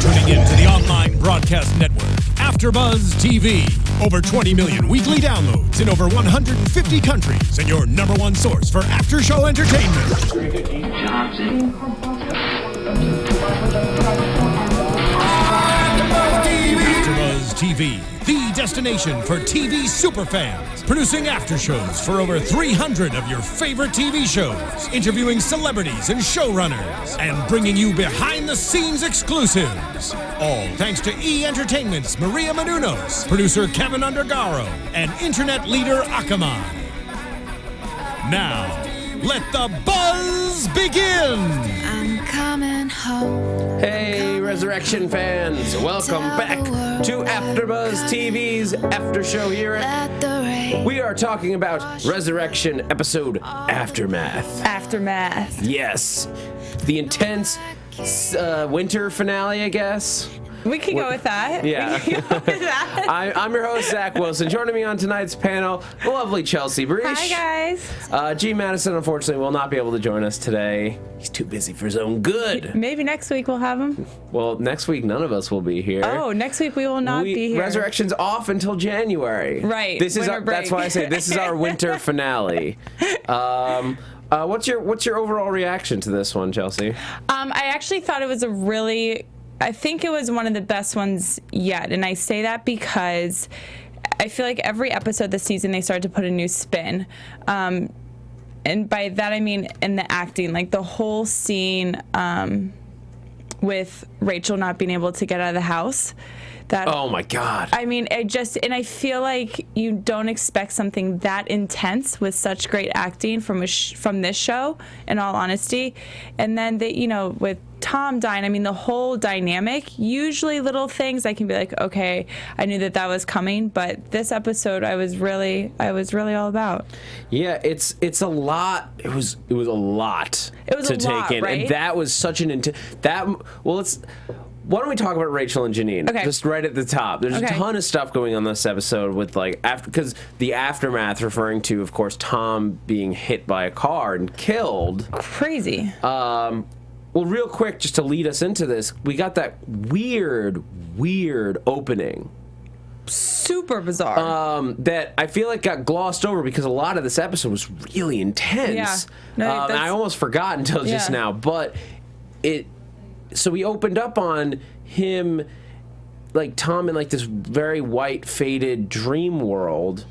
tuning in to the online broadcast network, AFTERBUZZ TV. Over 20 million weekly downloads in over 150 countries, and your number one source for after-show entertainment. AFTERBUZZ TV, the destination for TV superfans, producing after shows for over 300 of your favorite TV shows, interviewing celebrities and showrunners, and bringing you behind-the-scenes exclusives. All thanks to E! Entertainment's Maria Menounos, producer Kevin Undergaro, and internet leader Akamai. Now, let the buzz begin! I'm coming home. Hey, Resurrection fans! Welcome back to AFTERBUZZ TV's After Show here. We are talking about Resurrection episode Aftermath. Aftermath. Yes. The intense winter finale, I guess. We can go with that. Yeah. We can go with that. I'm your host, Zach Wilson. Joining me on tonight's panel, the lovely Chelsea Briche. Hi, guys. G. Madison, unfortunately, will not be able to join us today. He's too busy for his own good. Maybe next week we'll have him. Well, next week, none of us will be here. Oh, next week we will not be here. Resurrection's off until January. Right. This is break. That's why I say this is our winter finale. What's your overall reaction to this one, Chelsea? I actually thought it was I think it was one of the best ones yet, and I say that because I feel like every episode this season they started to put a new spin, and by that I mean in the acting, like the whole scene with Rachel not being able to get out of the house. Oh my God. I mean, and I feel like you don't expect something that intense with such great acting from this show, in all honesty. And then with Tom dying, I mean, the whole dynamic, usually little things I can be like, okay, I knew that was coming, but this episode I was really all about. Yeah, it's a lot. It was a lot to take in. Right? And that was such an why don't we talk about Rachel and Janine? Okay. Just right at the top. There's a ton of stuff going on this episode with because the aftermath, referring to, of course, Tom being hit by a car and killed. Crazy. Well, real quick, just to lead us into this, we got that weird opening. Super bizarre. That I feel like got glossed over because a lot of this episode was really intense. Yeah. No, I almost forgot until just now, but so we opened up on him, like Tom, in like this very white, faded dream world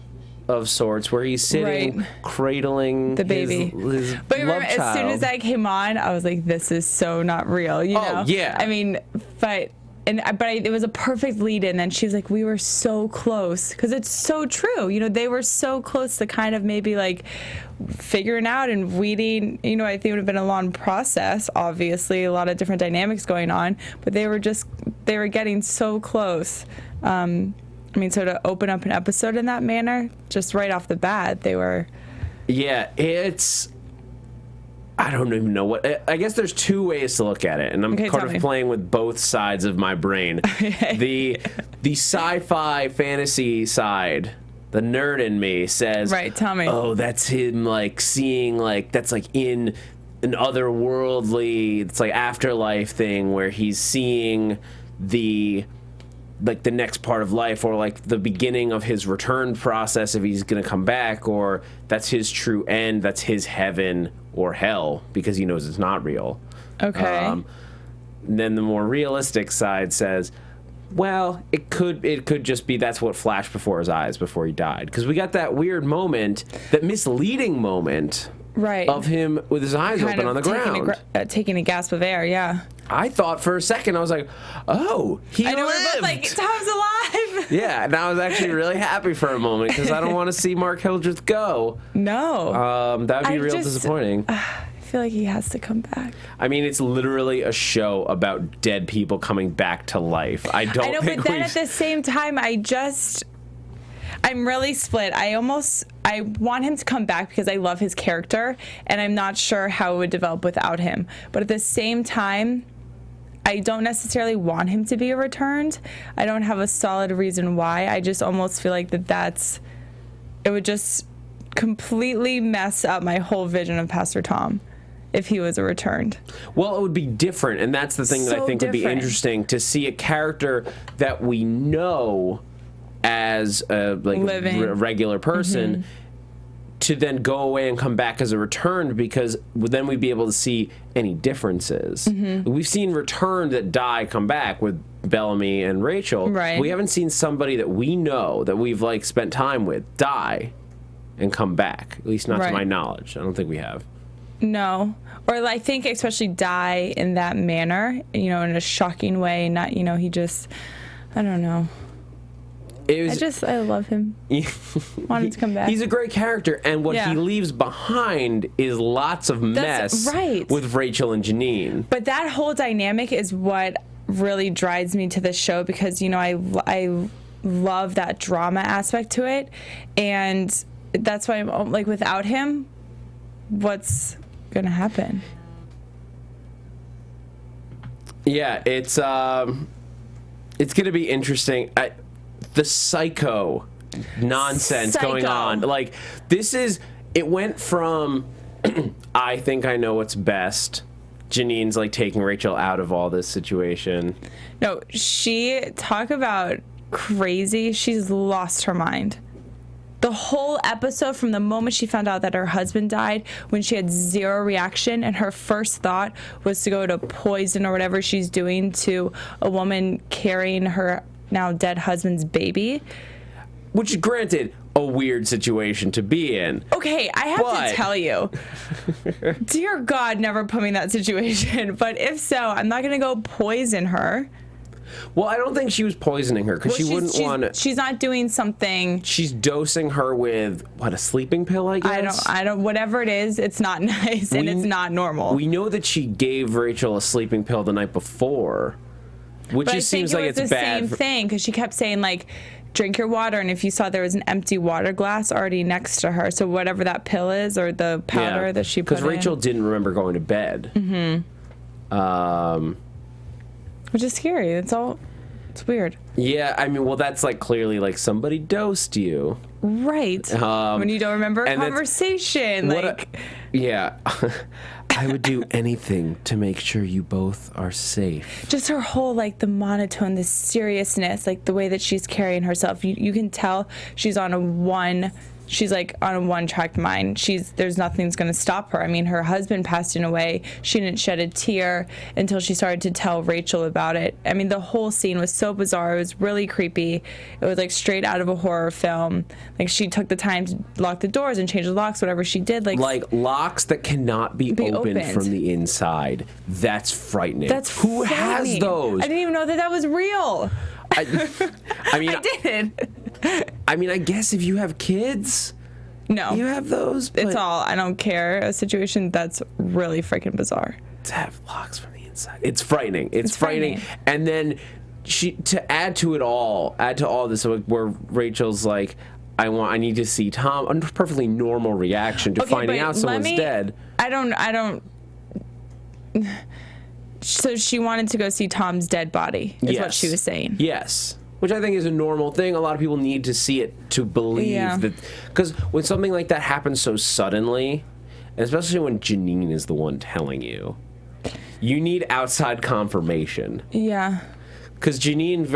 of sorts, where he's sitting, cradling the baby. His but remember, love child. as soon as I came on, I was like, "This is so not real," you know? Yeah. I mean, but it was a perfect lead in. And she's like, "We were so close," because it's so true. You know, they were so close to kind of maybe like figuring out and weeding. You know, I think it would have been a long process. Obviously, a lot of different dynamics going on, but they were getting so close. I mean, so to open up an episode in that manner, just right off the bat, they were. Yeah, I don't even know what. I guess there's two ways to look at it, and I'm kind of playing with both sides of my brain. Okay. The sci-fi fantasy side, the nerd in me says, right, tell me. Oh, that's him like seeing that's like in an otherworldly, it's like afterlife thing where he's seeing the next part of life, or like the beginning of his return process if he's gonna come back, or that's his true end, that's his heaven or hell, because he knows it's not real. Okay. Then the more realistic side says, well, it could just be that's what flashed before his eyes before he died, because we got that weird moment, that misleading moment, right, of him with his eyes kind open on the ground, taking a gasp of air. Yeah. I thought for a second, I was like, oh, he lived. I know, we're both like, Tom's alive. Yeah, and I was actually really happy for a moment, because I don't want to see Mark Hildreth go. No. That would be real disappointing. I feel like he has to come back. I mean, it's literally a show about dead people coming back to life. I know, but then at the same time, I'm really split. I want him to come back because I love his character, and I'm not sure how it would develop without him. But at the same time, I don't necessarily want him to be returned. I don't have a solid reason why. I just almost feel like it would just completely mess up my whole vision of Pastor Tom. if he was returned. Well, it would be different, and that's the thing that I So think would be different. interesting, to see a character that we know as a Living. regular person to then go away and come back as a returned, because then we'd be able to see any differences. We've seen returned that die come back with Bellamy and Rachel. Right. We haven't seen somebody that we know that we've like spent time with die and come back, at least not to Right. my knowledge. I don't think we have. No. Or I think especially die in that manner, in a shocking way, not, he just, I don't know. I love him. Want him to come back. He's a great character, and what he leaves behind is lots of mess right. with Rachel and Janine. But that whole dynamic is what really drives me to this show, because, I love that drama aspect to it. And that's why I'm like, without him, what's going to happen? Yeah, it's going to be interesting. The psycho nonsense going on. Like, it went from, I think I know what's best. Janine's like taking Rachel out of all this situation. No, talk about crazy. She's lost her mind. The whole episode, from the moment she found out that her husband died, when she had zero reaction, and her first thought was to go to poison or whatever she's doing to a woman carrying her now dead husband's baby. Which, granted, a weird situation to be in. Okay, I have to tell you, dear God, never put me in that situation. But if so, I'm not going to go poison her. Well, I don't think she was poisoning her, because she wouldn't want to. She's not doing something. She's dosing her with, a sleeping pill, I guess? I don't, whatever it is, it's not nice, and it's not normal. We know that she gave Rachel a sleeping pill the night before, which but just seems like it's bad. I think it was the same thing, because she kept saying, like, drink your water, and if you saw there was an empty water glass already next to her, so whatever that pill is, or the powder that she put in. Because Rachel didn't remember going to bed. Which is scary. It's weird. Yeah, I mean, well, that's like clearly like somebody dosed you. Right. When you don't remember a conversation. Yeah. I would do anything to make sure you both are safe. Just her whole, like, the monotone, the seriousness, like the way that she's carrying herself. You can tell she's on a one-track mind. There's nothing's going to stop her. I mean, her husband passing away. She didn't shed a tear until she started to tell Rachel about it. I mean, the whole scene was so bizarre. It was really creepy. It was like straight out of a horror film. Like, she took the time to lock the doors and change the locks, whatever she did. Like locks that cannot be opened from the inside. That's frightening. Who has those? I didn't even know that was real. I mean, I didn't. I mean, I guess if you have kids, no, you have those. It's all, I don't care. A situation that's really freaking bizarre. To have locks from the inside, it's frightening. It's frightening. And then to add to all this, where Rachel's like, I need to see Tom. A perfectly normal reaction to finding out someone's dead. I don't. So she wanted to go see Tom's dead body, is what she was saying. Yes. Which I think is a normal thing. A lot of people need to see it to believe that. Because when something like that happens so suddenly, and especially when Janine is the one telling you, you need outside confirmation. Yeah. Because Janine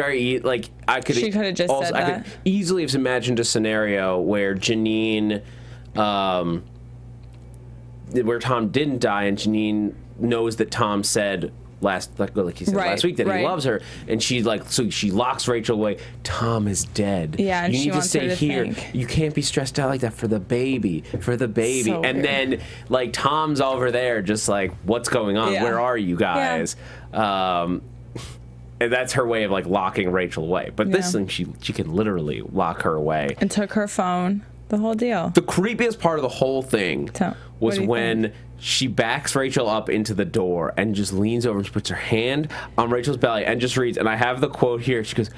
she could have just said that. I could easily have imagined a scenario where Janine, where Tom didn't die, and Janine knows that Tom said last week that he loves her, and she locks Rachel away. Tom is dead. Yeah, and you she need to stay here. You can't be stressed out like that for the baby. So and then like Tom's over there just like, what's going on? Where are you guys? And that's her way of like locking Rachel away. But this thing, she can literally lock her away. And took her phone. The whole deal. The creepiest part of the whole thing was when she backs Rachel up into the door and just leans over and she puts her hand on Rachel's belly and just reads, and I have the quote here. She goes,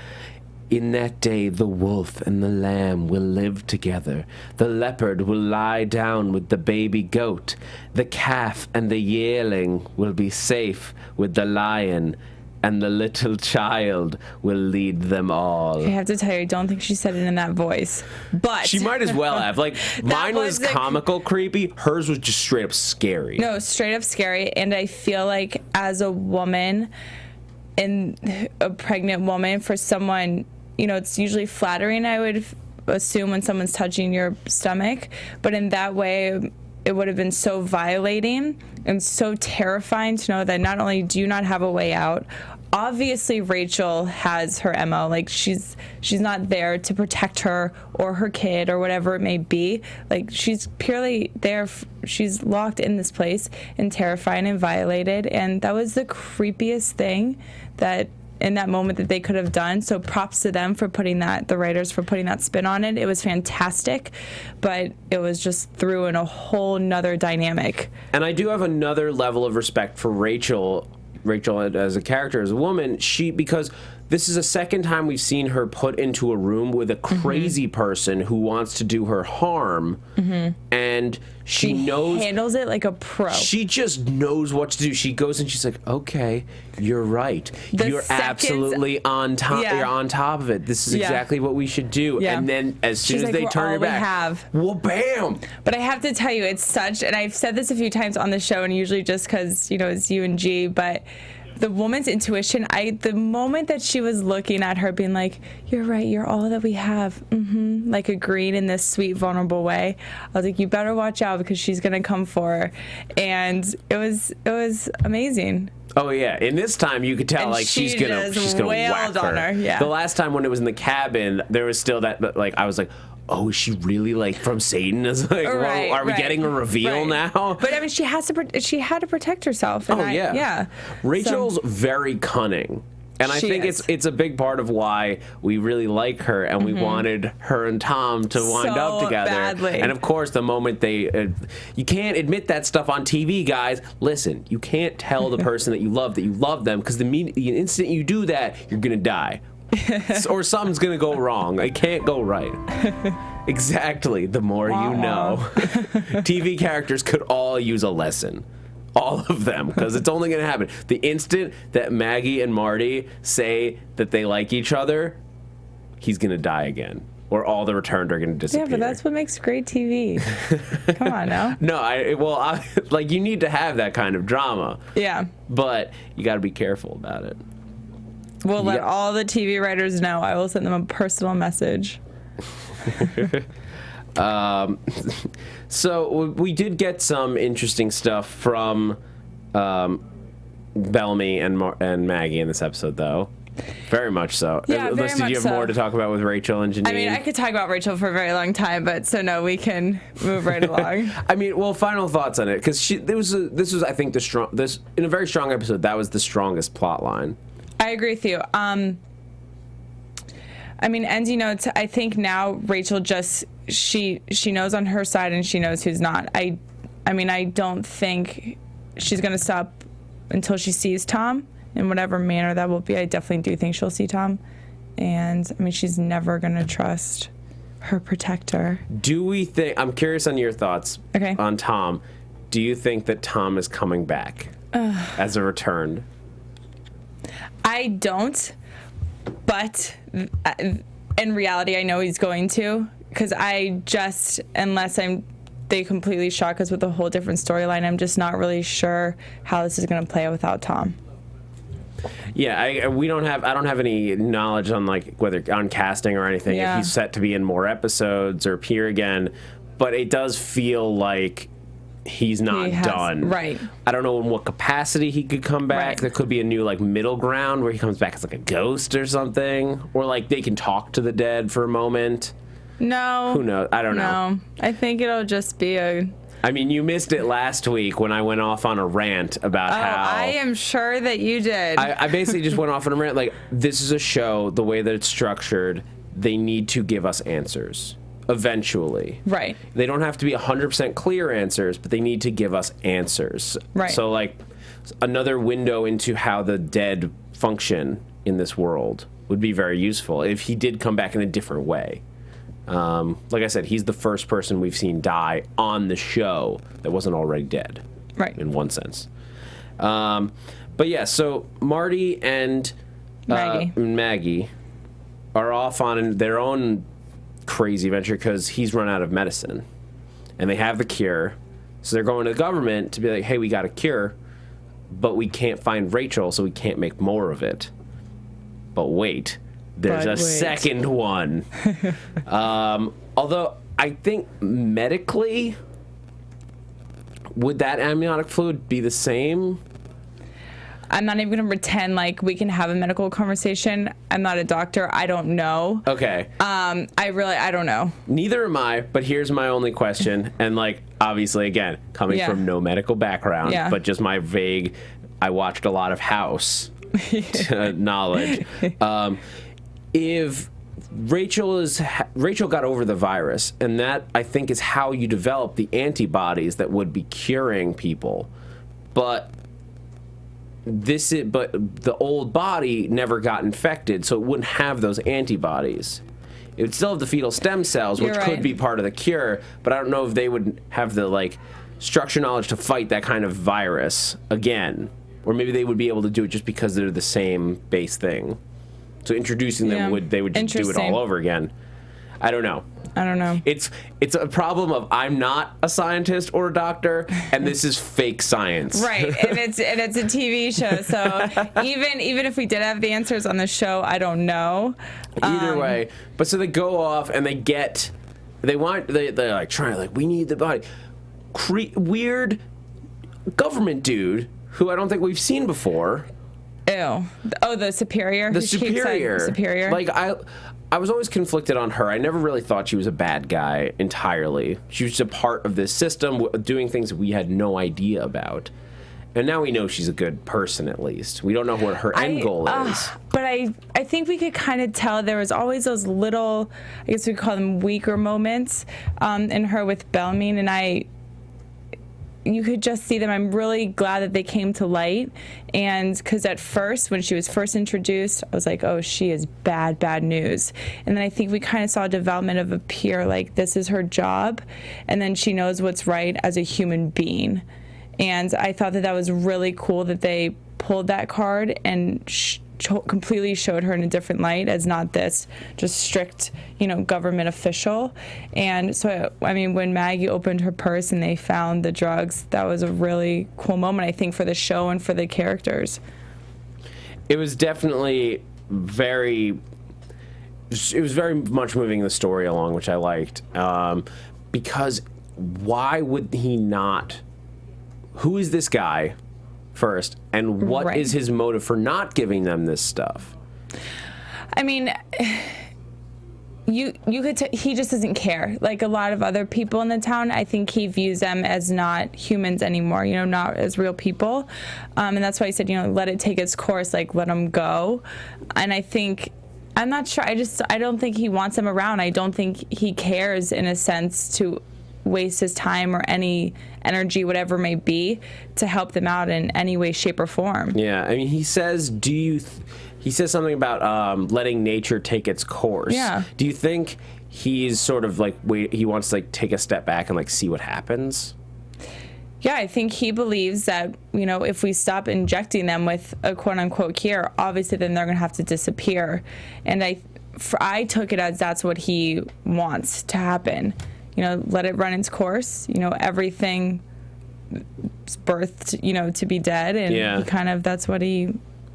"In that day the wolf and the lamb will live together. The leopard will lie down with the baby goat. The calf and the yearling will be safe with the lion. and the little child will lead them all. I have to tell you, I don't think she said it in that voice. But She might as well have. Like, mine was comical creepy. Hers was just straight up scary. No, straight up scary. And I feel like as a woman, and a pregnant woman, for someone, you know, it's usually flattering, I would assume, when someone's touching your stomach. But in that way, it would have been so violating and so terrifying to know that not only do you not have a way out, obviously Rachel has her MO. Like, she's not there to protect her or her kid or whatever it may be. Like, she's purely there. She's locked in this place and terrified and violated. And that was the creepiest thing that in that moment that they could have done. So props to them for putting that, the writers for putting that spin on it. It was fantastic, but it was just threw in a whole nother dynamic. And I do have another level of respect for Rachel as a character, as a woman, because this is the second time we've seen her put into a room with a crazy person who wants to do her harm, and she handles it like a pro. She just knows what to do. She goes and she's like, "Okay, you're right. You're absolutely on top. You're on top of it. This is exactly what we should do." Yeah. And then as soon as they turn her back, well, bam! But I have to tell you, it's such, and I've said this a few times on the show, and usually just because, you know, it's you and G, but the woman's intuition, the moment that she was looking at her being like, "You're right, you're all that we have," like agreeing in this sweet, vulnerable way, I was like, you better watch out because she's gonna come for her. And it was amazing. Oh yeah, and this time you could tell, and like, she's gonna whack her. Yeah. The last time when it was in the cabin, there was still that, like, I was like, oh, is she really, like, from Satan? Is like, are we getting a reveal now? But I mean, she had to protect herself. And yeah. Rachel's very cunning. And I think it's a big part of why we really like her, and we wanted her and Tom to wind up together. Badly. And of course, the moment you can't admit that stuff on TV, guys. Listen, you can't tell the person that you love them, because the instant you do that, you're gonna die. Or something's gonna go wrong. It can't go right. Exactly. The more you know. TV characters could all use a lesson. All of them, because it's only going to happen. The instant that Maggie and Marty say that they like each other, he's going to die again. Or all the returned are going to disappear. Yeah, but that's what makes great TV. Come on now. No, like, you need to have that kind of drama. Yeah. But you got to be careful about it. We'll let all the TV writers know. I will send them a personal message. So we did get some interesting stuff from Bellamy and Maggie in this episode, though. Very much so. Yeah, very Did you have more to talk about with Rachel and Janine? I mean, I could talk about Rachel for a very long time, but so no, we can move right along. I mean, well, final thoughts on it, because this was I think in a very strong episode. That was the strongest plot line. I agree with you. I mean, and you know, I think now Rachel just she knows on her side and she knows who's not. I mean, I don't think she's gonna stop until she sees Tom in whatever manner that will be. I definitely do think she'll see Tom, and I mean, she's never gonna trust her protector. Do we think? I'm curious on your thoughts. Okay. On Tom. Do you think that Tom is coming back as a return? I don't, but in reality, I know he's going to, because unless they completely shock us with a whole different storyline, I'm just not really sure how this is going to play out without Tom. Yeah, I don't have any knowledge on, like, whether on casting or anything, if he's set to be in more episodes or appear again, but it does feel like he's not done. Right. I don't know in what capacity he could come back. Right. There could be a new, like, middle ground where he comes back as, like, a ghost or something, or, like, they can talk to the dead for a moment. No. Who knows? I don't know. No. I think it'll just be I mean, you missed it last week when I went off on a rant about how... I am sure that you did. I basically just went off on a rant. Like, this is a show, the way that it's structured, they need to give us answers. Eventually. Right. They don't have to be 100% clear answers, but they need to give us answers. Right. So, like, another window into how the dead function in this world would be very useful if he did come back in a different way. Like I said, he's the first person we've seen die on the show that wasn't already dead. Right. In one sense. But yeah, so Marty and Maggie are off on their own crazy venture because he's run out of medicine. And they have the cure. So they're going to the government to be like, hey, we got a cure, but we can't find Rachel, so we can't make more of it. But wait, there's a second one. Although I think medically, would that amniotic fluid be the same? I'm not even going to pretend like we can have a medical conversation. I'm not a doctor. I don't know. Okay. I don't know. Neither am I, but here's my only question. And, like, obviously, again, coming from no medical background, but just my vague, I watched a lot of House knowledge. If Rachel got over the virus, and that, I think, is how you develop the antibodies that would be curing people. But the old body never got infected, so it wouldn't have those antibodies. It would still have the fetal stem cells, which could be part of the cure, but I don't know if they would have the, like, structure knowledge to fight that kind of virus again. Or maybe they would be able to do it just because they're the same base thing. So introducing them, they would just do it all over again. I don't know. It's a problem of I'm not a scientist or a doctor, and this is fake science. Right, and it's a TV show, so even if we did have the answers on the show, I don't know. Either way, but so they go off and they're like trying to, like, we need the body. Weird government dude who I don't think we've seen before. Ew. Oh, the superior. The superior. Like I was always conflicted on her. I never really thought she was a bad guy entirely. She was just a part of this system doing things we had no idea about. And now we know she's a good person, at least. We don't know what her end goal is. But I think we could kind of tell there was always those little, I guess we call them weaker moments in her with Bellarmine, and you could just see them. I'm really glad that they came to light. And because at first, when she was first introduced, I was like, oh, she is bad news. And then I think we kind of saw a development of a peer, like, this is her job. And then she knows what's right as a human being. And I thought that was really cool that they pulled that card and completely showed her in a different light as not this just strict, government official. And so, I mean, when Maggie opened her purse and they found the drugs, that was a really cool moment, I think, for the show and for the characters. It was definitely very much moving the story along, which I liked. Because why would he not? Who is this guy? First, and what is his motive for not giving them this stuff? I mean, you could he just doesn't care. Like a lot of other people in the town, I think he views them as not humans anymore, not as real people. And that's why he said, let it take its course, like let them go. And I'm not sure. I don't think he wants them around. I don't think he cares in a sense to waste his time or any energy, whatever it may be, to help them out in any way, shape, or form. Yeah, I mean, he says, he says something about letting nature take its course. Yeah. Do you think he's sort of like, he wants to, like, take a step back and, like, see what happens? Yeah, I think he believes that, if we stop injecting them with a quote-unquote cure, obviously then they're going to have to disappear. And I took it as that's what he wants to happen. Let it run its course. Everything birthed, to be dead. And he that's what I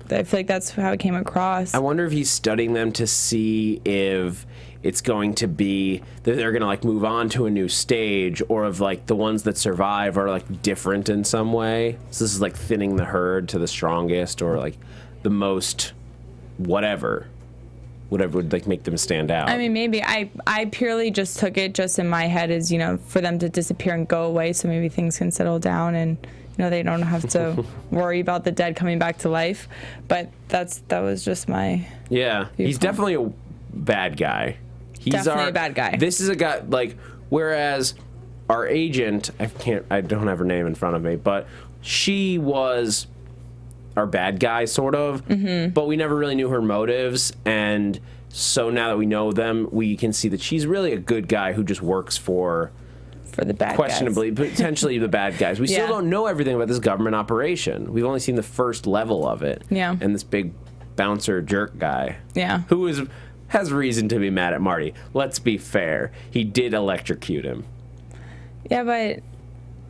feel like that's how it came across. I wonder if he's studying them to see if it's going to be that they're going to, like, move on to a new stage, or if, like, the ones that survive are, like, different in some way. So this is, like, thinning the herd to the strongest, or, like, the most whatever would, like, make them stand out. I mean, maybe I purely just took it just in my head as, for them to disappear and go away, so maybe things can settle down and, they don't have to worry about the dead coming back to life. But that was just my viewpoint. He's definitely a bad guy. He's definitely a bad guy. This is a guy, like, whereas our agent, I don't have her name in front of me, but she was our bad guy, sort of, but we never really knew her motives, and so now that we know them, we can see that she's really a good guy who just works for for the bad questionably, guys. potentially the bad guys. We still Yeah. don't know everything about this government operation. We've only seen the first level of it. Yeah. And this big bouncer jerk guy. Yeah. Who has reason to be mad at Marty. Let's be fair. He did electrocute him. Yeah, but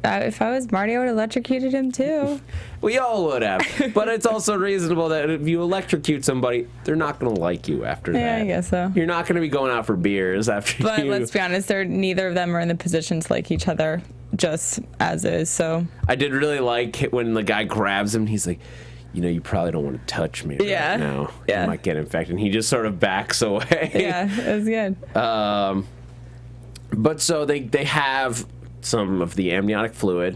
if I was Marty, I would have electrocuted him too. We all would have. But it's also reasonable that if you electrocute somebody, they're not going to like you after that. Yeah, I guess so. You're not going to be going out for beers after But you... let's be honest, neither of them are in the position to like each other just as is. So I did really like it when the guy grabs him and he's like, you know, you probably don't want to touch me right now. Yeah. You might get infected. And he just sort of backs away. yeah, it was good. But so they have some of the amniotic fluid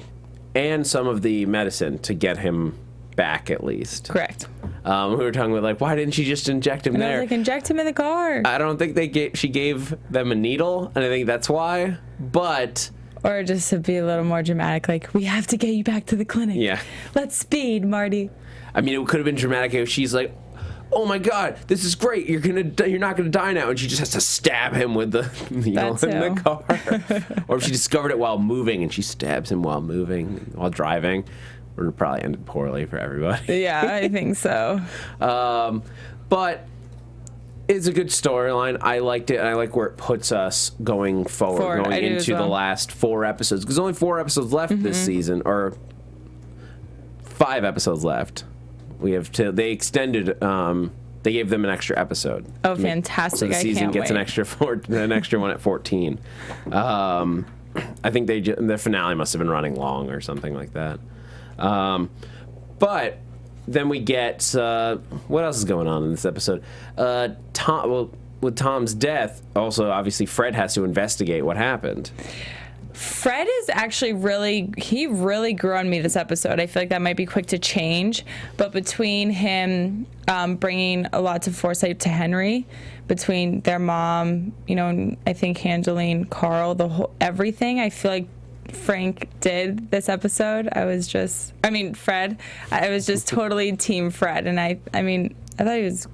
and some of the medicine to get him back at least. Correct. We were talking about like, why didn't she just inject him And I there? was like, inject him in the car. I don't think she gave them a needle, and I think that's why. But Or just to be a little more dramatic, like, we have to get you back to the clinic. yeah, Let's speed, Marty. I mean, it could have been dramatic if she's like, "Oh my God, this is great! You're not gonna die now," and she just has to stab him with the needle in the car. Or if she discovered it while moving and she stabs him while moving, while driving, would have probably ended poorly for everybody. Yeah, I think so. But it's a good storyline. I liked it, and I like where it puts us going forward, going into the last 4 episodes. Because only 4 episodes left this season, or 5 episodes left. We have to. They extended. They gave them an extra episode. Oh, fantastic! So the season can't gets wait. an extra one at 14. I think the finale must have been running long or something like that. But then we get what else is going on in this episode? With Tom's death, also obviously Fred has to investigate what happened. Fred is actually he really grew on me this episode. I feel like that might be quick to change, but between him bringing a lot of foresight to Henry, between their mom, and I think handling Carl, everything, I feel like Frank did this episode. Fred. I was just totally team Fred, and I thought he was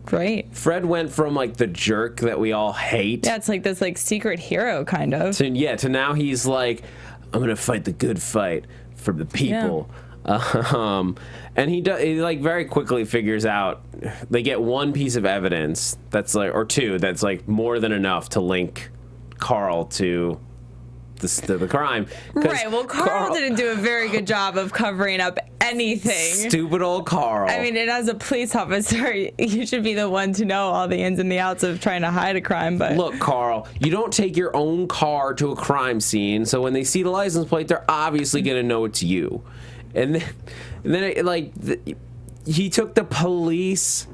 great. Fred went from like the jerk that we all hate. Yeah, it's like this like secret hero kind of. To now he's like, I'm gonna fight the good fight for the people. Yeah. And he like very quickly figures out they get one piece of evidence that's like, or two, that's like more than enough to link Carl to the crime. Right. Well, Carl didn't do a very good job of covering up anything. Stupid old Carl. I mean, and as a police officer, you should be the one to know all the ins and the outs of trying to hide a crime. But look, Carl, you don't take your own car to a crime scene, so when they see the license plate, they're obviously going to know it's you. And then he took the police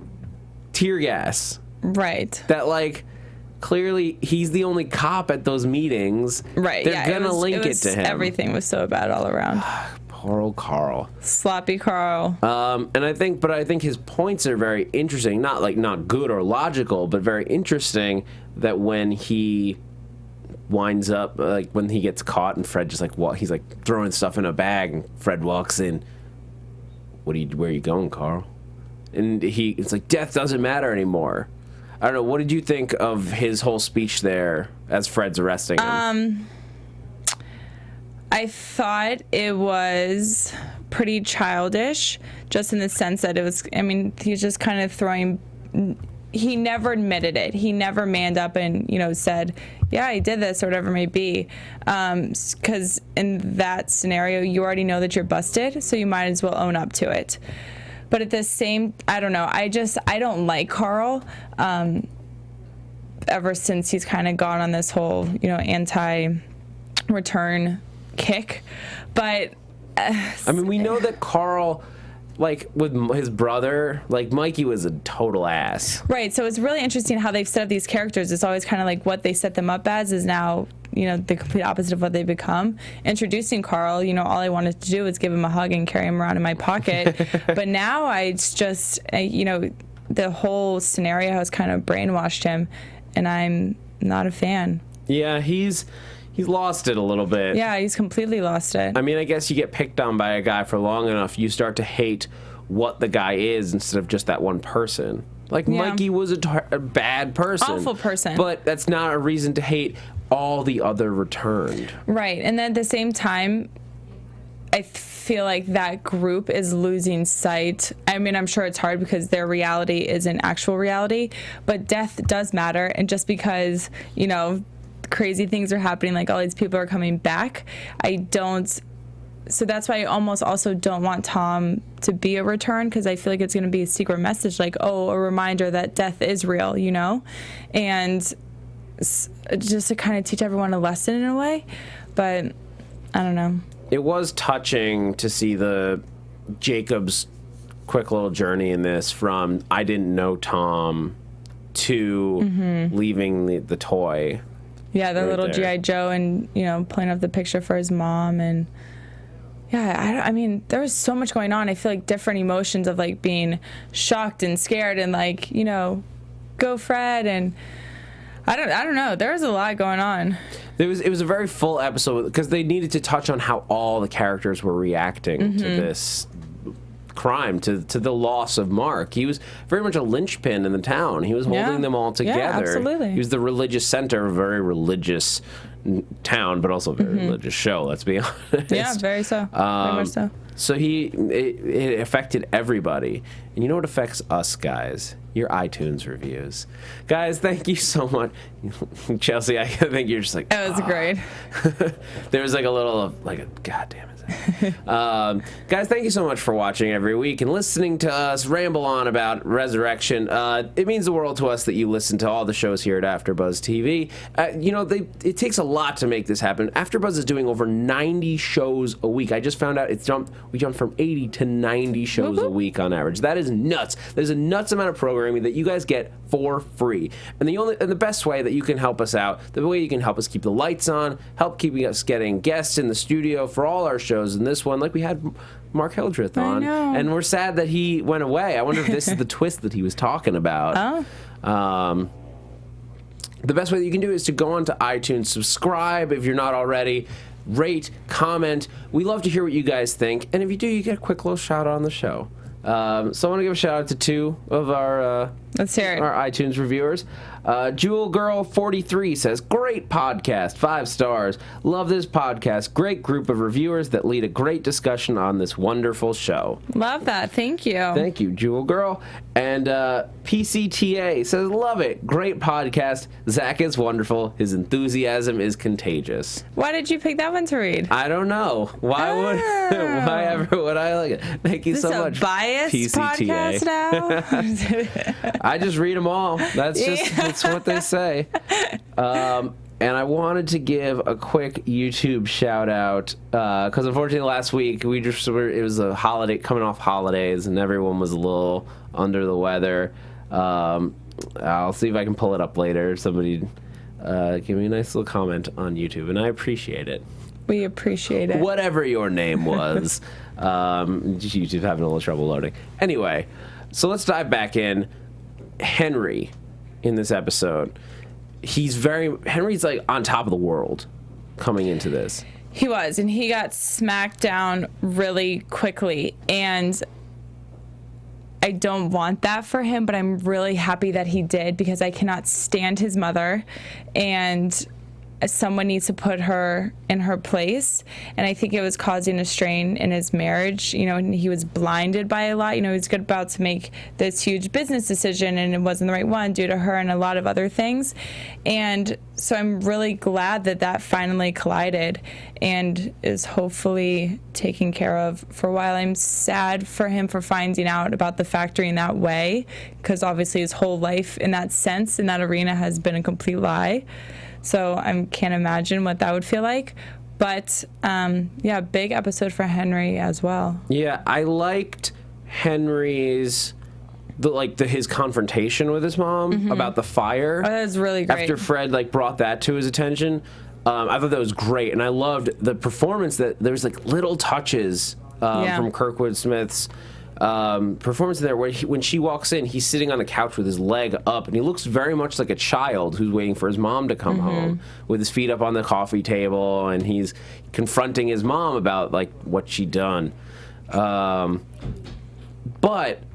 tear gas. Right. That like. Clearly, he's the only cop at those meetings. Right. They're gonna link it to him. Everything was so bad all around. Poor old Carl. Sloppy Carl. And I think his points are very interesting. Not good or logical, but very interesting. That when he winds up, like when he gets caught, and Fred just like he's like throwing stuff in a bag, and Fred walks in. Where are you going, Carl? And it's like death doesn't matter anymore. I don't know. What did you think of his whole speech there as Fred's arresting him? I thought it was pretty childish, just in the sense that it was, he's just kind of throwing, he never admitted it. He never manned up and, said, yeah, I did this or whatever it may be. Because in that scenario, you already know that you're busted, so you might as well own up to it. But at the same, I don't know. I don't like Carl. Ever since he's kind of gone on this whole, anti-return kick. But we know that Carl, like with his brother, like Mikey was a total ass. Right. So it's really interesting how they've set up these characters. It's always kind of like what they set them up as is now, the complete opposite of what they become. Introducing Carl, all I wanted to do was give him a hug and carry him around in my pocket. But now it's just, the whole scenario has kind of brainwashed him, and I'm not a fan. Yeah, he's lost it a little bit. Yeah, he's completely lost it. I guess you get picked on by a guy for long enough, you start to hate what the guy is instead of just that one person. Like, yeah. Mikey was a bad person. Awful person. But that's not a reason to hate all the other returned. Right. And then at the same time, I feel like that group is losing sight. I mean, I'm sure it's hard because their reality isn't actual reality, but death does matter. And just because, you know, crazy things are happening, like all these people are coming back, so that's why I almost also don't want Tom to be a return, because I feel like it's going to be a secret message, like, oh, a reminder that death is real, you know? And just to kind of teach everyone a lesson in a way. But I don't know. It was touching to see the Jacob's quick little journey in this, from I didn't know Tom to leaving the toy. Yeah, the right little there. G.I. Joe, and, you know, playing up the picture for his mom. And yeah, I mean, there was so much going on. I feel like different emotions of like being shocked and scared and like, you know, go Fred, and I don't know. There was a lot going on. It was a very full episode because they needed to touch on how all the characters were reacting to this crime, to the loss of Mark. He was very much a linchpin in the town. He was holding them all together. Yeah, absolutely. He was the religious center of a very religious town, but also a very religious show, let's be honest. Yeah, very so. Very much so. So it affected everybody. And you know what affects us, guys? Your iTunes reviews. Guys, thank you so much. Chelsea, I think you're just like... It was great. There was like a little of like a, God damn it. Guys, thank you so much for watching every week and listening to us ramble on about Resurrection. It means the world to us that you listen to all the shows here at AfterBuzz TV. You know, it takes a lot to make this happen. AfterBuzz is doing over 90 shows a week. I just found out we jumped from 80 to 90 shows a week on average. That is nuts. There's a nuts amount of programming that you guys get for free. And the best way that you can help us out, the way you can help us keep the lights on, help keeping us getting guests in the studio for all our shows, and this one, like we had Mark Hildreth on, and we're sad that he went away. I wonder if this is the twist that he was talking about. The best way that you can do is to go onto iTunes, subscribe if you're not already, rate, comment. We love to hear what you guys think, and if you do, you get a quick little shout out on the show. So I want to give a shout out to two of our Let's hear it. Our iTunes reviewers. Jewel Girl 43 says, great podcast, 5 stars. Love this podcast. Great group of reviewers that lead a great discussion on this wonderful show. Love that. Thank you. Thank you, Jewel Girl. And PCTA says, love it. Great podcast. Zach is wonderful. His enthusiasm is contagious. Why did you pick that one to read? I don't know. Why would I like it? Thank you so much. Is this a biased PCTA. podcast now? I just read them all. That's what they say. And I wanted to give a quick YouTube shout out because unfortunately last week it was a holiday, coming off holidays, and everyone was a little under the weather. I'll see if I can pull it up later. Somebody give me a nice little comment on YouTube, and I appreciate it. We appreciate it. Whatever your name was. YouTube's having a little trouble loading. Anyway, so let's dive back in. Henry in this episode, Henry's like on top of the world coming into this. He was, and he got smacked down really quickly, and I don't want that for him, but I'm really happy that he did, because I cannot stand his mother, and someone needs to put her in her place. And I think it was causing a strain in his marriage. You know, and he was blinded by a lot. You know, he was about to make this huge business decision, and it wasn't the right one due to her and a lot of other things. And so I'm really glad that finally collided and is hopefully taken care of for a while. I'm sad for him for finding out about the factory in that way, because obviously his whole life in that sense, in that arena, has been a complete lie. So I can't imagine what that would feel like. But, yeah, big episode for Henry as well. Yeah, I liked Henry's, his confrontation with his mom about the fire. Oh, that was really great. After Fred, brought that to his attention. I thought that was great. And I loved the performance, that there was, little touches from Kirkwood Smith's performance there, where when she walks in, he's sitting on the couch with his leg up, and he looks very much like a child who's waiting for his mom to come home, with his feet up on the coffee table, and he's confronting his mom about what she'd done. But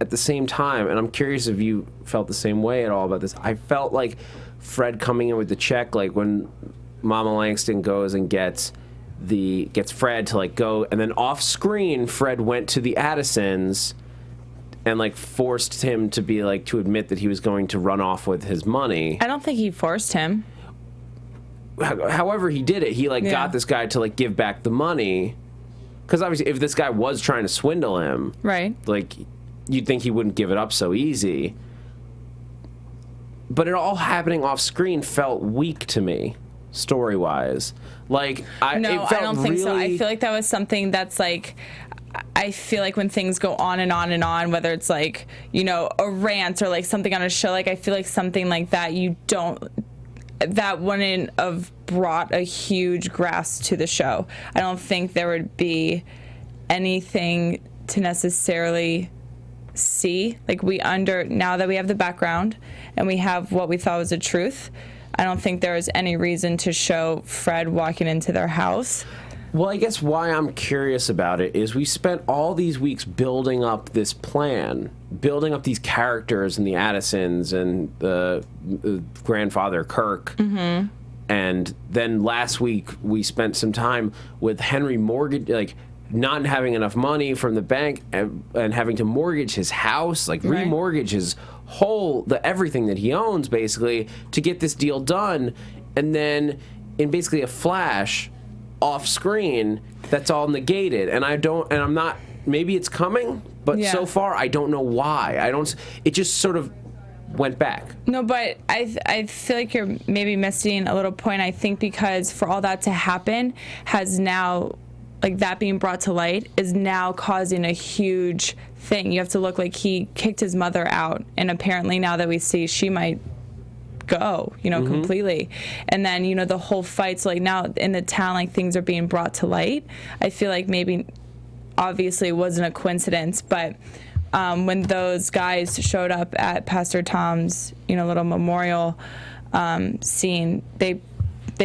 at the same time, and I'm curious if you felt the same way at all about this, I felt like Fred coming in with the check, when Mama Langston goes and gets Fred to like go, and then off screen Fred went to the Addisons and like forced him to be like to admit that he was going to run off with his money. I don't think he forced him. However he did it, he like got this guy to like give back the money, because obviously if this guy was trying to swindle him, right, like you'd think he wouldn't give it up so easy. But it all happening off screen felt weak to me, story wise. Like I don't think so. I feel like that was something that's like, I feel like when things go on and on and on, whether it's like, you know, a rant or like something on a show, like I feel like something like that that wouldn't have brought a huge grasp to the show. I don't think there would be anything to necessarily see. Like now that we have the background and we have what we thought was the truth, I don't think there was any reason to show Fred walking into their house. Well, I guess why I'm curious about it is we spent all these weeks building up this plan, building up these characters and the Addisons and the grandfather Kirk. Mm-hmm. And then last week we spent some time with Henry mortgage, like not having enough money from the bank and having to mortgage his house, like remortgage his everything that he owns basically to get this deal done. And then in basically a flash off screen, that's all negated. And I'm not, maybe it's coming, but so far I don't know why. It just sort of went back. No, but I feel like you're maybe missing a little point. I think because for all that to happen has now, like that being brought to light is now causing a huge thing. You have to look like he kicked his mother out, and apparently now that we see she might go, you know, completely. And then, you know, the whole fight, so like now in the town, like things are being brought to light. I feel like maybe obviously it wasn't a coincidence, but when those guys showed up at Pastor Tom's, you know, little memorial scene, they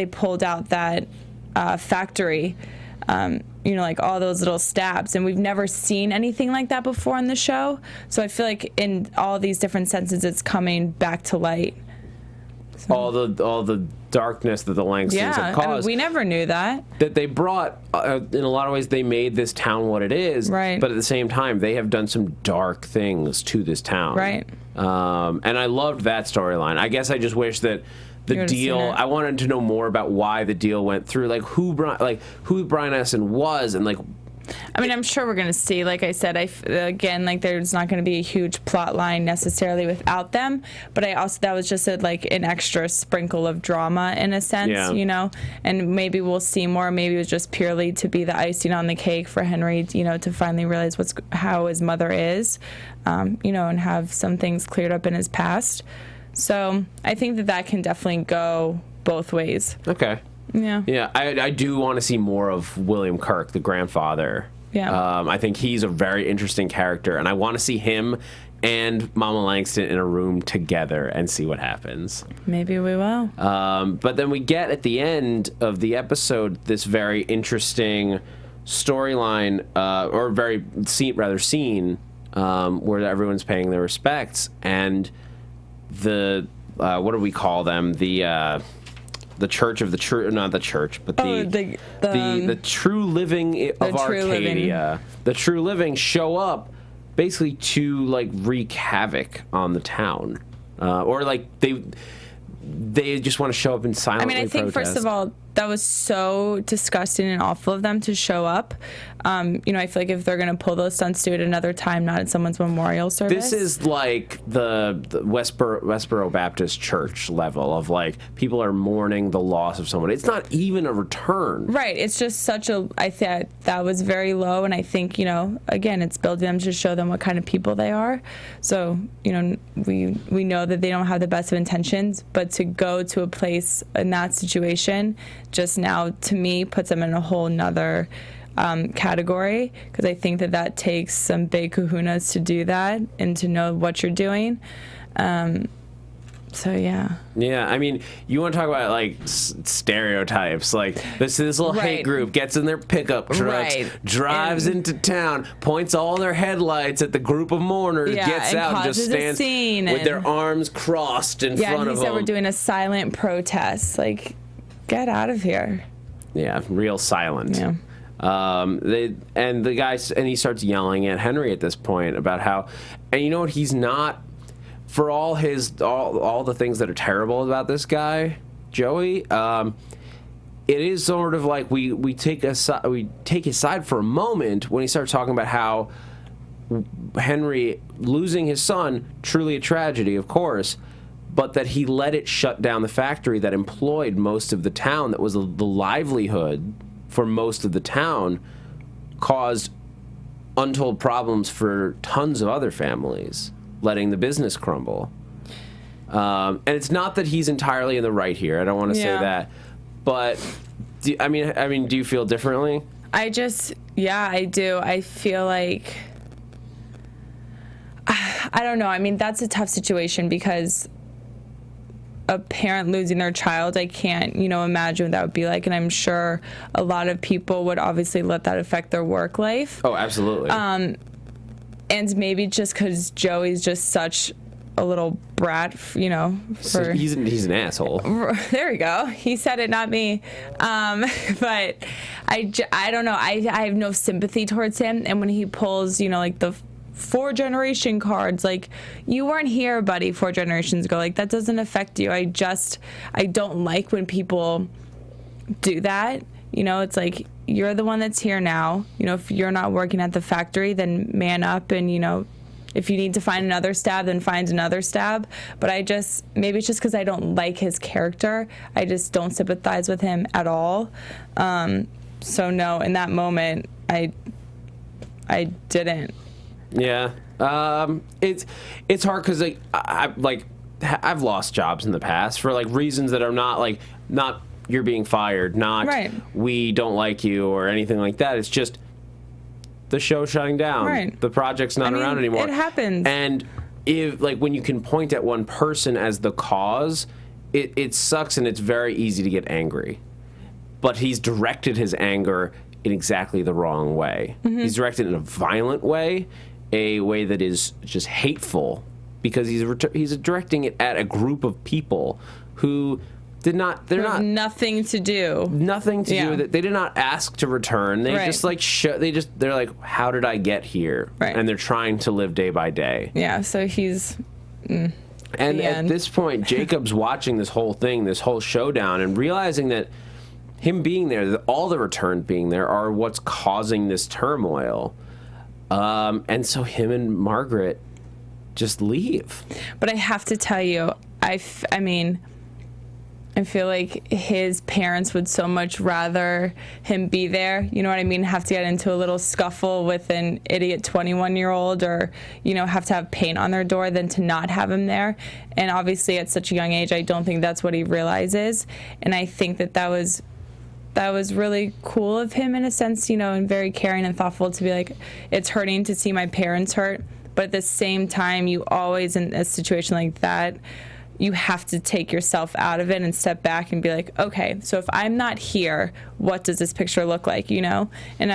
pulled out that factory, you know, like all those little stabs, and we've never seen anything like that before on the show. So I feel like in all these different senses, it's coming back to light. So. All the darkness that the Langstons have caused. I mean, we never knew that. That they brought, in a lot of ways, they made this town what it is. Right. But at the same time, they have done some dark things to this town. Right. And I loved that storyline. I guess I just wish that the deal, I wanted to know more about why the deal went through, like who Brian Essen was, and like. I mean, I'm sure we're going to see, like I said, again, like there's not going to be a huge plot line necessarily without them, but that was just like an extra sprinkle of drama in a sense, you know, and maybe we'll see more. Maybe it was just purely to be the icing on the cake for Henry, you know, to finally realize how his mother is, you know, and have some things cleared up in his past. So I think that can definitely go both ways. Okay. Yeah, I do want to see more of William Kirk, the grandfather. Yeah. I think he's a very interesting character, and I want to see him and Mama Langston in a room together and see what happens. Maybe we will. But then we get at the end of the episode this very interesting storyline, or scene, where everyone's paying their respects, and the what do we call them? The Church of the True, not the church, but the True Living of Arcadia. The True Living show up basically to like wreak havoc on the town, or like they just want to show up and silently protest. I mean, I think first of all, that was so disgusting and awful of them to show up. You know, I feel like if they're going to pull those stunts, do it another time, not at someone's memorial service. This is like the Westboro Baptist Church level of like people are mourning the loss of someone. It's not even a return. Right. It's just I think that was very low, and I think, you know, again, it's building them to show them what kind of people they are. So, you know, we know that they don't have the best of intentions, but to go to a place in that situation just now, to me, puts them in a whole nother category, because I think that takes some big kahunas to do that and to know what you're doing. So yeah. Yeah, I mean, you want to talk about like stereotypes, like this little hate group gets in their pickup trucks, drives into town, points all their headlights at the group of mourners, gets out and just stands with their arms crossed in front of them. Yeah, he said we're doing a silent protest, like. get out of here. Yeah, real silent. Yeah. The guy, and he starts yelling at Henry at this point about how, and you know what, he's not, for all the things that are terrible about this guy, Joey, it is sort of like we take his side for a moment when he starts talking about how Henry losing his son, truly a tragedy, of course, but that he let it shut down the factory that employed most of the town, that was the livelihood for most of the town, caused untold problems for tons of other families, letting the business crumble. And it's not that he's entirely in the right here. I don't want to say that, but do you feel differently? I do. I feel like, I don't know. I mean, that's a tough situation because a parent losing their child, I can't, imagine what that would be like. And I'm sure a lot of people would obviously let that affect their work life. Oh, absolutely. And maybe just because Joey's just such a little brat, So he's an asshole. There we go. He said it, not me. But I don't know. I have no sympathy towards him. And when he pulls, like the 4 generation cards, like, you weren't here, buddy, 4 generations ago. Like, that doesn't affect you. I don't like when people do that. It's like, you're the one that's here now. If you're not working at the factory, then man up, and if you need to find another stab, then find another stab. But maybe it's just because I don't like his character. I just don't sympathize with him at all. So no, in that moment, I didn't. Yeah, it's hard because I've lost jobs in the past for reasons that are not you're being fired, not we don't like you or anything like that. It's just the show's shutting down. Right. The project's not around anymore. It happens. And if when you can point at one person as the cause, it sucks, and it's very easy to get angry. But he's directed his anger in exactly the wrong way. Mm-hmm. He's directed in a violent way, a way that is just hateful, because he's directing it at a group of people who they're not nothing to do with it. They did not ask to return. They just they're like, how did I get here? Right. And they're trying to live day by day. Yeah, so he's and at this point, Jacob's watching this whole thing, this whole showdown, and realizing that him being there, that all the returns being there are what's causing this turmoil. And so him and Margaret just leave. But I have to tell you, I feel like his parents would so much rather him be there. You know what I mean? Have to get into a little scuffle with an idiot 21-year-old, or, have to have paint on their door, than to not have him there. And obviously at such a young age, I don't think that's what he realizes. And I think that was really cool of him, in a sense, and very caring and thoughtful, to be like, it's hurting to see my parents hurt. But at the same time, you always, in a situation like that, you have to take yourself out of it and step back and be like, okay, so if I'm not here, what does this picture look like, And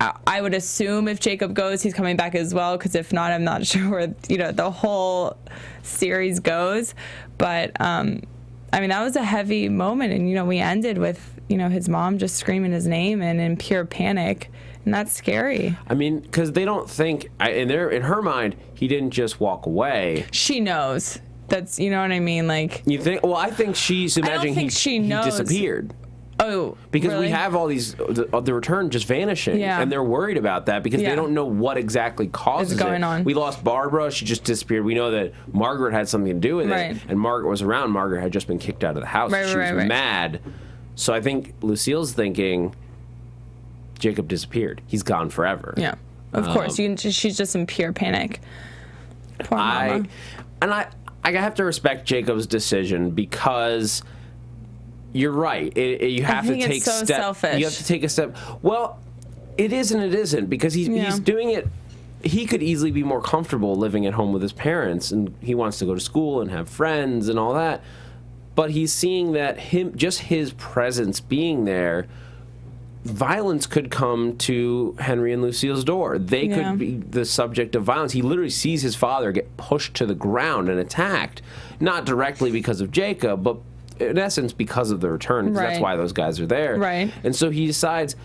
I would assume if Jacob goes, he's coming back as well, because if not, I'm not sure where, the whole series goes. But, that was a heavy moment, and, we ended with, his mom just screaming his name and in pure panic. And that's scary. Because they don't think, in her mind, he didn't just walk away. She knows. That's, you know what I mean? Like, you think? Well, I think she's imagining he disappeared. Oh, because really? we have all these the return just vanishing, and they're worried about that because they don't know what exactly causes what's going on. We lost Barbara; she just disappeared. We know that Margaret had something to do with it, and Margaret was around. Margaret had just been kicked out of the house. She was mad. So I think Lucille's thinking Jacob disappeared. He's gone forever. Yeah, of course. She's just in pure panic. Poor mama. I have to respect Jacob's decision, because you're right. You have to take so selfish. You have to take a step. Well, it is and it isn't, because he's doing it. He could easily be more comfortable living at home with his parents, and he wants to go to school and have friends and all that. But he's seeing that his presence being there, violence could come to Henry and Lucille's door. They could be the subject of violence. He literally sees his father get pushed to the ground and attacked, not directly because of Jacob, but in essence because of the return, because that's why those guys are there. Right. And so he decides,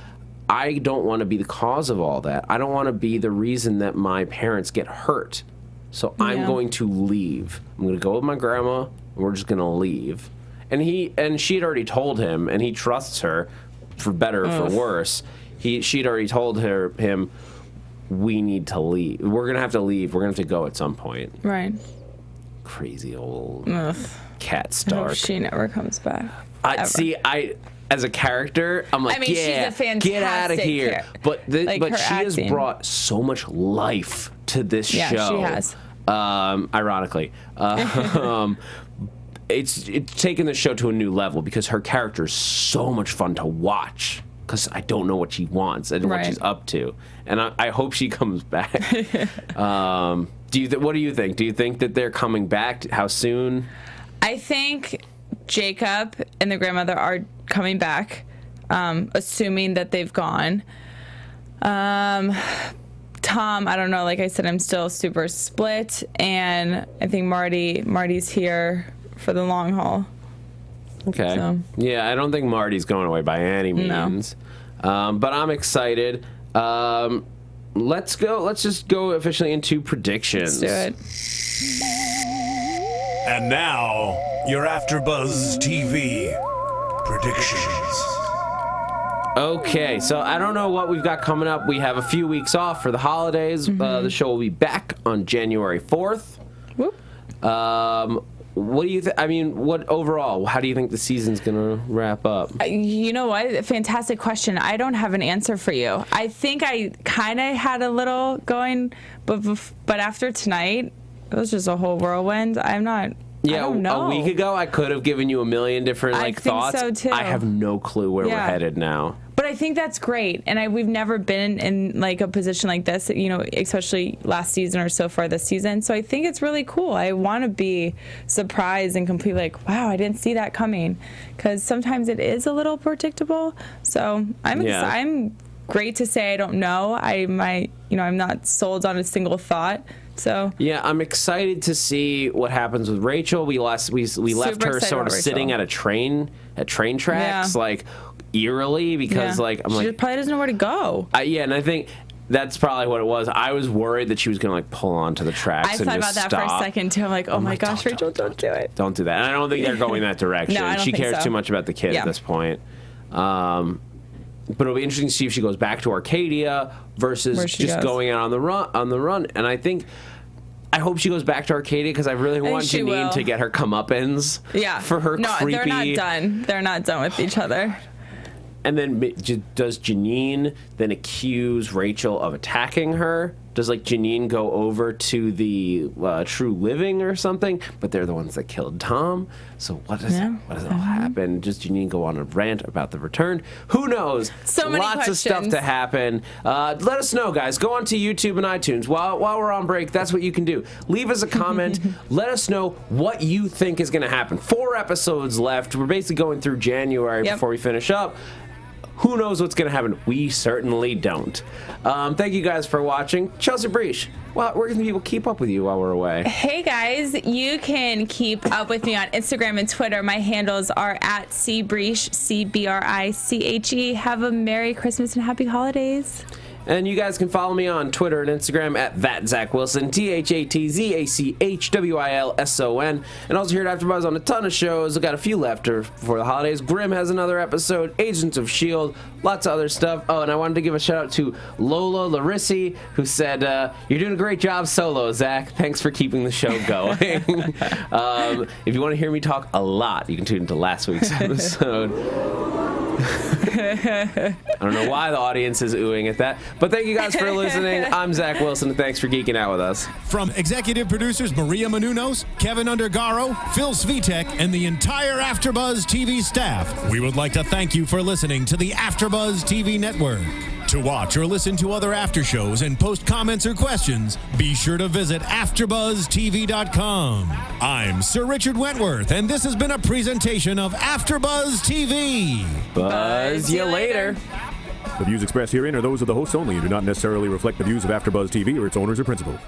I don't want to be the cause of all that. I don't want to be the reason that my parents get hurt. So I'm going to leave. I'm going to go with my grandma, and we're just going to leave. And she had already told him, and he trusts her, for better or for worse. She'd already told him, we need to leave. We're going to have to leave. We're going to have to go at some point. Right. Crazy old cat I Stark. hope she never comes back. As a character, I'm like, she's a fantastic get out of here. But she has brought so much life to this show. Yeah, she has. Ironically. It's taken the show to a new level because her character is so much fun to watch because I don't know what she wants and what she's up to. And I hope she comes back. What do you think? Do you think that they're coming back? How soon? I think Jacob and the grandmother are coming back, assuming that they've gone. Tom, I don't know. Like I said, I'm still super split, and I think Marty's here for the long haul. Okay. So. Yeah, I don't think Marty's going away by any means. No. But I'm excited. Let's just go officially into predictions. Let's do it. And now, your AfterBuzz TV predictions. Okay, so I don't know what we've got coming up. We have a few weeks off for the holidays. The show will be back on January 4th. Whoop. What do you think? I mean, what overall? How do you think the season's gonna wrap up? You know what? Fantastic question. I don't have an answer for you. I think I kind of had a little going, but after tonight, it was just a whole whirlwind. I don't know. A week ago, I could have given you a million different thoughts. I think so too. I have no clue where we're headed now. But I think that's great, and we've never been in like a position like this, especially last season or so far this season. So I think it's really cool. I want to be surprised and completely like, wow, I didn't see that coming, because sometimes it is a little predictable. So I'm great to say I don't know. I'm not sold on a single thought. So yeah, I'm excited to see what happens with Rachel. We left her sort of sitting at train tracks, like eerily, because she probably doesn't know where to go. And I think that's probably what it was. I was worried that she was gonna pull onto the tracks. I thought about that for a second too. I'm like, oh my gosh, Rachel, don't do it. Don't do that. And I don't think they're going that direction. No, I don't she think cares too much about the kid at this point. But it'll be interesting to see if she goes back to Arcadia versus just going out on the run. And I hope she goes back to Arcadia because I really want Janine to get her comeuppance. Yeah. For her creepy. They're not done. They're not done with each other. And then does Janine then accuse Rachel of attacking her? Does Janine go over to the True Living or something? But they're the ones that killed Tom. So what does all happen? Does Janine go on a rant about the return? Who knows? So many Lots questions. of stuff to happen. Let us know, guys. Go onto YouTube and iTunes. While we're on break, that's what you can do. Leave us a comment. Let us know what you think is going to happen. 4 episodes left. We're basically going through January before we finish up. Who knows what's going to happen? We certainly don't. Thank you guys for watching. Chelsea Briche, where can people keep up with you while we're away? Hey guys, you can keep up with me on Instagram and Twitter. My handles are at CBriche, CBRICHE. Have a Merry Christmas and Happy Holidays. And you guys can follow me on Twitter and Instagram at @ZachWilson, ThatzachWilson. And also here at AfterBuzz on a ton of shows. I've got a few left for the holidays. Grimm has another episode, Agents of S.H.I.E.L.D., lots of other stuff. Oh, and I wanted to give a shout out to Lola Larissi, who said, you're doing a great job solo, Zach. Thanks for keeping the show going. If you want to hear me talk a lot, you can tune into last week's episode. I don't know why the audience is oohing at that, but thank you guys for listening. I'm Zach Wilson, and thanks for geeking out with us. From executive producers Maria Menounos, Kevin Undergaro, Phil Svitek, and the entire AfterBuzz TV staff, we would like to thank you for listening to the AfterBuzz TV network. To watch or listen to other after shows and post comments or questions, be sure to visit AfterBuzzTV.com. I'm Sir Richard Wentworth, and this has been a presentation of AfterBuzz TV. Buzz you later. The views expressed herein are those of the hosts only and do not necessarily reflect the views of AfterBuzz TV or its owners or principals.